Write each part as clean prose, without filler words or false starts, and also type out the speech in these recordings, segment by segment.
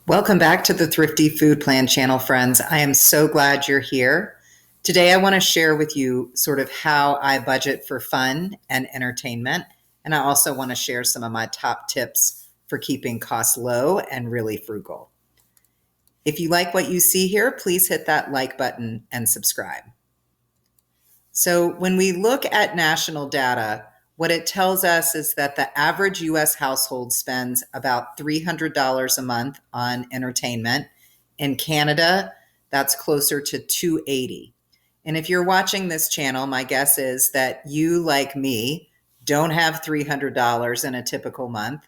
Welcome back to the Thrifty Food Plan channel, friends. I am so glad you're here. Today, I want to share with you sort of how I budget for fun and entertainment. And I also want to share some of my top tips for keeping costs low and really frugal. If you like what you see here, please hit that like button and subscribe. So when we look at national data, what it tells us is that the average US household spends about $300 a month on entertainment. In Canada, that's closer to $280. And if you're watching this channel, my guess is that you, like me, don't have $300 in a typical month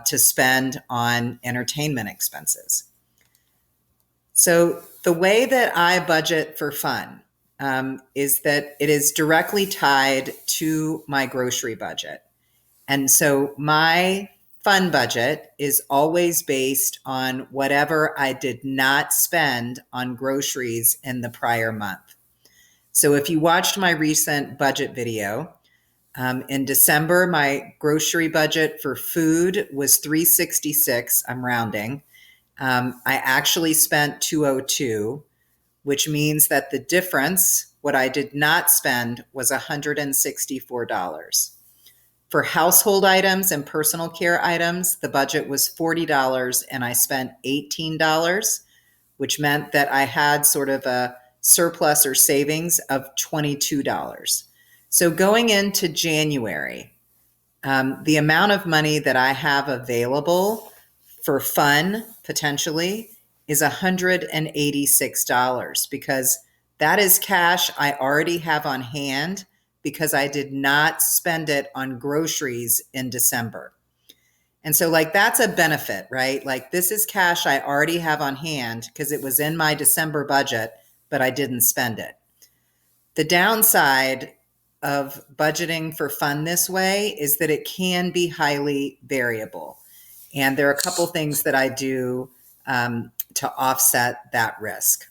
to spend on entertainment expenses. So the way that I budget for fun is that it is directly tied to my grocery budget. And so my fun budget is always based on whatever I did not spend on groceries in the prior month. So if you watched my recent budget video, in December, my grocery budget for food was $366. I'm rounding. I actually spent $202, which means that the difference, what I did not spend, was $164. For household items and personal care items, the budget was $40 and I spent $18, which meant that I had sort of a surplus or savings of $22. So going into January, the amount of money that I have available for fun, potentially, is $186 because that is cash I already have on hand because I did not spend it on groceries in December. And so, that's a benefit, right? This is cash I already have on hand because it was in my December budget, but I didn't spend it. The downside of budgeting for fun this way is that it can be highly variable. And there are a couple things that I do to offset that risk.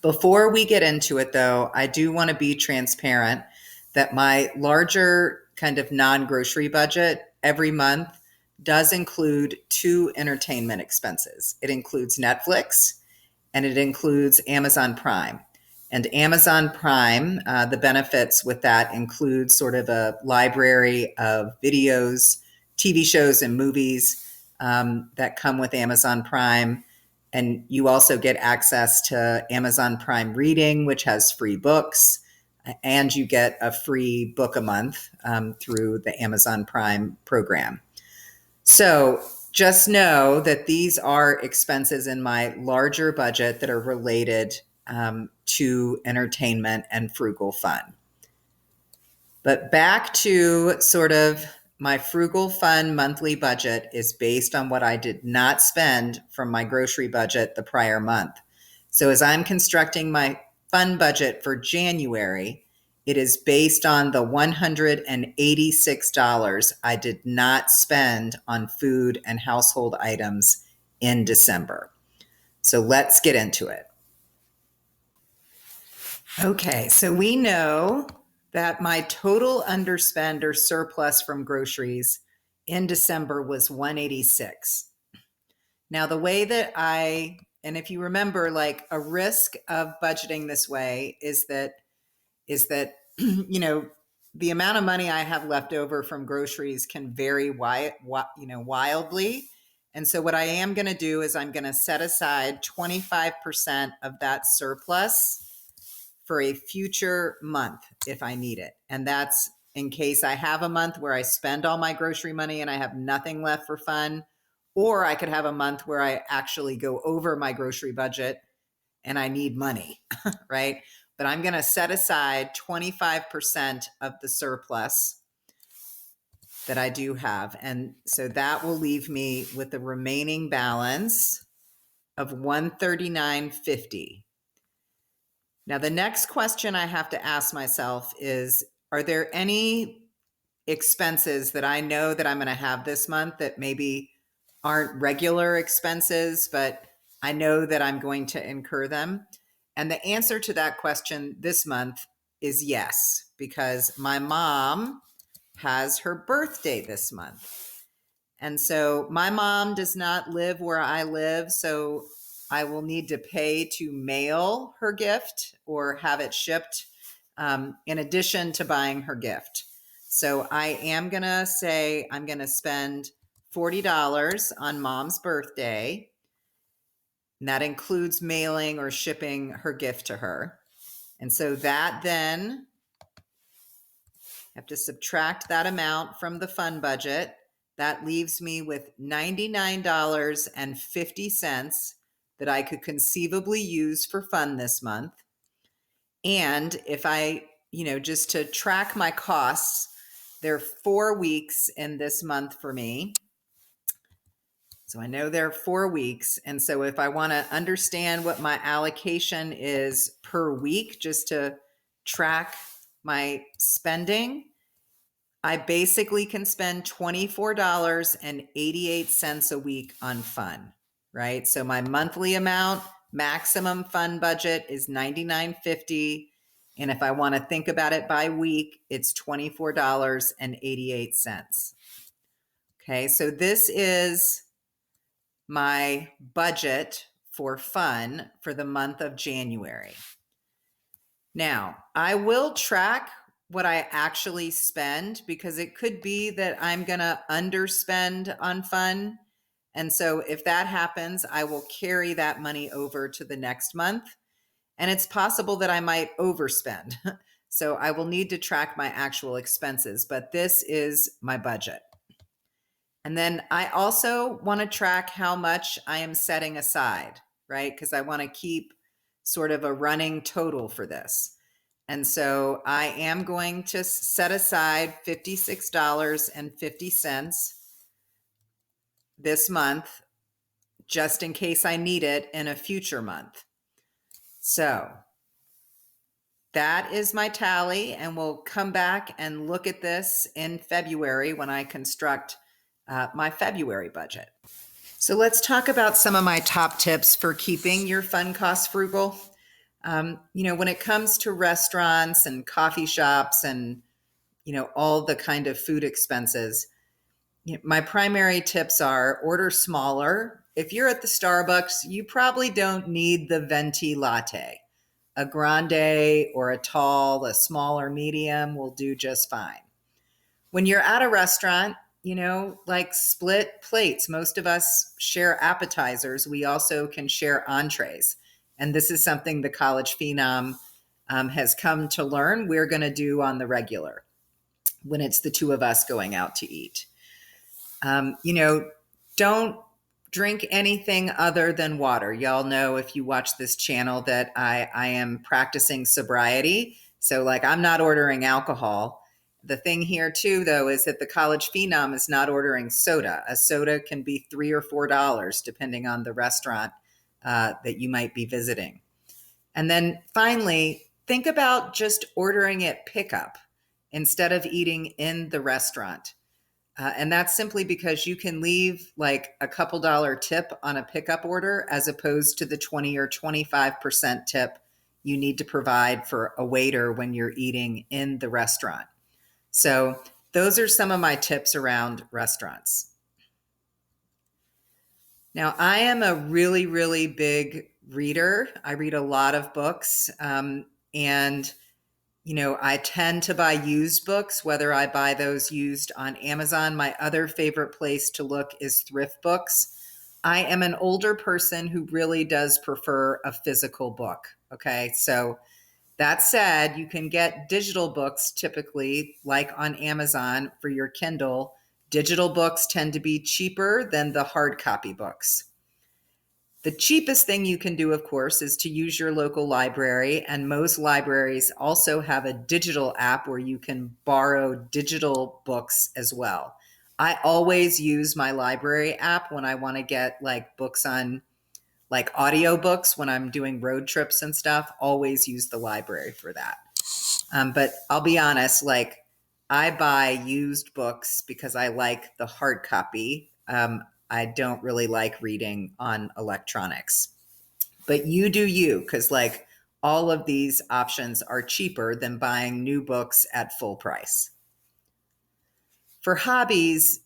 Before we get into it, though, I do want to be transparent that my larger kind of non-grocery budget every month does include two entertainment expenses. It includes Netflix and it includes Amazon Prime. And Amazon Prime, the benefits with that include sort of a library of videos, TV shows, and movies that come with Amazon Prime. And you also get access to Amazon Prime Reading, which has free books, and you get a free book a month through the Amazon Prime program. So just know that these are expenses in my larger budget that are related to entertainment and frugal fun. But back to sort of my frugal fun monthly budget is based on what I did not spend from my grocery budget the prior month. So as I'm constructing my fun budget for January, it is based on the $186 I did not spend on food and household items in December. So let's get into it. Okay, so we know that my total underspend or surplus from groceries in December was $186. Now, the way that and if you remember, a risk of budgeting this way is that the amount of money I have left over from groceries can vary wildly. And so what I am going to do is I'm going to set aside 25% of that surplus for a future month if I need it. And that's in case I have a month where I spend all my grocery money and I have nothing left for fun, or I could have a month where I actually go over my grocery budget and I need money, right? But I'm going to set aside 25% of the surplus that I do have. And so that will leave me with the remaining balance of $139.50. Now, the next question I have to ask myself is, are there any expenses that I know that I'm going to have this month that maybe aren't regular expenses, but I know that I'm going to incur them? And the answer to that question this month is yes, because my mom has her birthday this month. And so my mom does not live where I live, so I will need to pay to mail her gift or have it shipped in addition to buying her gift. So I am going to say I'm going to spend $40 on mom's birthday. And that includes mailing or shipping her gift to her. And so that then I have to subtract that amount from the fund budget. That leaves me with $99.50 that I could conceivably use for fun this month. And if I, just to track my costs, there are 4 weeks in this month for me. So I know there are 4 weeks. And so if I want to understand what my allocation is per week, just to track my spending, I basically can spend $24.88 a week on fun, right? So my monthly amount, maximum fun budget is $99.50. And if I want to think about it by week, it's $24.88. Okay, so this is my budget for fun for the month of January. Now, I will track what I actually spend because it could be that I'm going to underspend on fun. And so if that happens, I will carry that money over to the next month. And it's possible that I might overspend. So I will need to track my actual expenses, but this is my budget. And then I also want to track how much I am setting aside, right? Because I want to keep sort of a running total for this. And so I am going to set aside $56.50 this month, just in case I need it in a future month. So that is my tally, and we'll come back and look at this in February when I construct my February budget. So let's talk about some of my top tips for keeping your fun costs frugal. When it comes to restaurants and coffee shops and, all the kind of food expenses, my primary tips are order smaller. If you're at the Starbucks, you probably don't need the venti latte. A grande or a tall, a small or medium will do just fine. When you're at a restaurant, like split plates. Most of us share appetizers. We also can share entrees. And this is something the college phenom has come to learn we're going to do on the regular when it's the two of us going out to eat. Don't drink anything other than water. Y'all know if you watch this channel that I am practicing sobriety. So I'm not ordering alcohol. The thing here too, though, is that the college phenom is not ordering soda. A soda can be $3 or $4 depending on the restaurant that you might be visiting. And then finally, think about just ordering it pickup instead of eating in the restaurant. And that's simply because you can leave a couple dollar tip on a pickup order as opposed to the 20 or 25% tip you need to provide for a waiter when you're eating in the restaurant. So those are some of my tips around restaurants. Now, I am a really, really big reader. I read a lot of books. And I tend to buy used books, whether I buy those used on Amazon. My other favorite place to look is thrift books. I am an older person who really does prefer a physical book. Okay. So that said, you can get digital books typically, like on Amazon for your Kindle. Digital books tend to be cheaper than the hard copy books. The cheapest thing you can do, of course, is to use your local library, and most libraries also have a digital app where you can borrow digital books as well. I always use my library app when I want to get books on audiobooks when I'm doing road trips and stuff. Always use the library for that. But I'll be honest, I buy used books because I like the hard copy. I don't really like reading on electronics. But you do you, because all of these options are cheaper than buying new books at full price. For hobbies,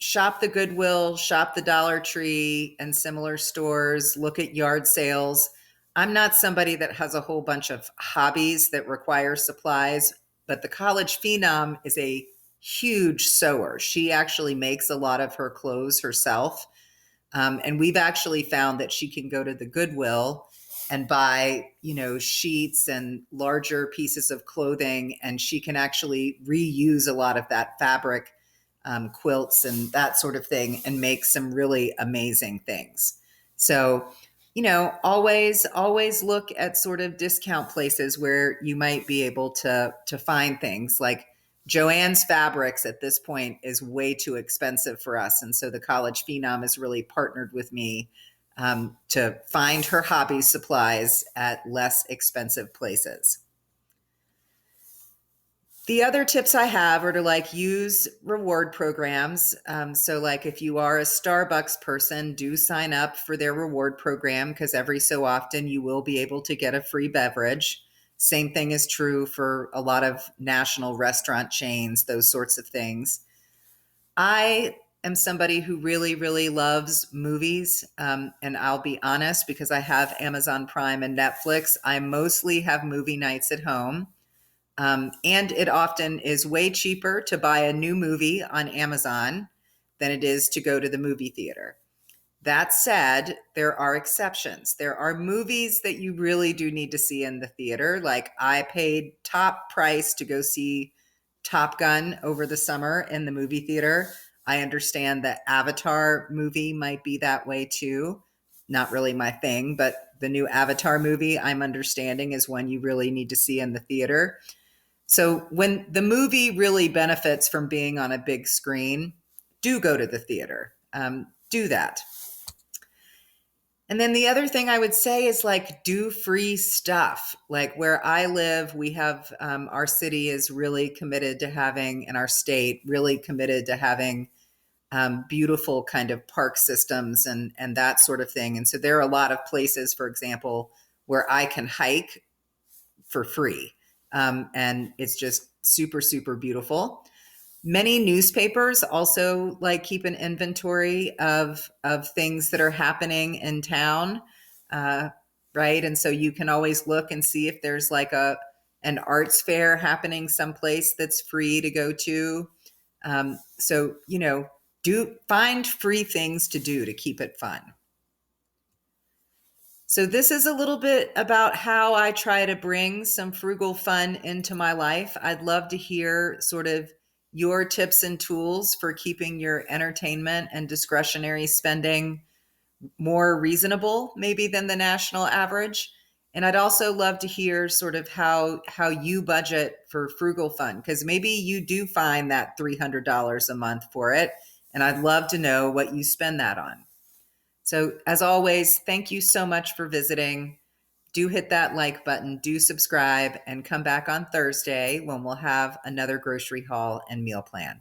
shop the Goodwill, shop the Dollar Tree and similar stores, look at yard sales. I'm not somebody that has a whole bunch of hobbies that require supplies, but the college phenom is a huge sewer. She actually makes a lot of her clothes herself. And we've actually found that she can go to the Goodwill and buy, sheets and larger pieces of clothing, and she can actually reuse a lot of that fabric, quilts and that sort of thing, and make some really amazing things. So, always look at sort of discount places where you might be able to find things like Joanne's Fabrics at this point is way too expensive for us. And so the College Phenom has really partnered with me to find her hobby supplies at less expensive places. The other tips I have are to use reward programs. So like if you are a Starbucks person, do sign up for their reward program because every so often you will be able to get a free beverage. Same thing is true for a lot of national restaurant chains, those sorts of things. I am somebody who really, really loves movies. And I'll be honest, because I have Amazon Prime and Netflix, I mostly have movie nights at home. And it often is way cheaper to buy a new movie on Amazon than it is to go to the movie theater. That said, there are exceptions. There are movies that you really do need to see in the theater. Like I paid top price to go see Top Gun over the summer in the movie theater. I understand that Avatar movie might be that way too. Not really my thing, but the new Avatar movie I'm understanding is one you really need to see in the theater. So when the movie really benefits from being on a big screen, do go to the theater. Do that. And then the other thing I would say is do free stuff. Like where I live, we have our city is really committed to having, and our state really committed to having beautiful kind of park systems and that sort of thing. And so there are a lot of places, for example, where I can hike for free. And it's just super, super beautiful. Many newspapers also keep an inventory of things that are happening in town, right? And so you can always look and see if there's an arts fair happening someplace that's free to go to. So do find free things to do to keep it fun. So this is a little bit about how I try to bring some frugal fun into my life. I'd love to hear sort of your tips and tools for keeping your entertainment and discretionary spending more reasonable, maybe than the national average. And I'd also love to hear sort of how you budget for frugal fun, because maybe you do find that $300 a month for it. And I'd love to know what you spend that on. So, as always, thank you so much for visiting. Do hit that like button, do subscribe, and come back on Thursday when we'll have another grocery haul and meal plan.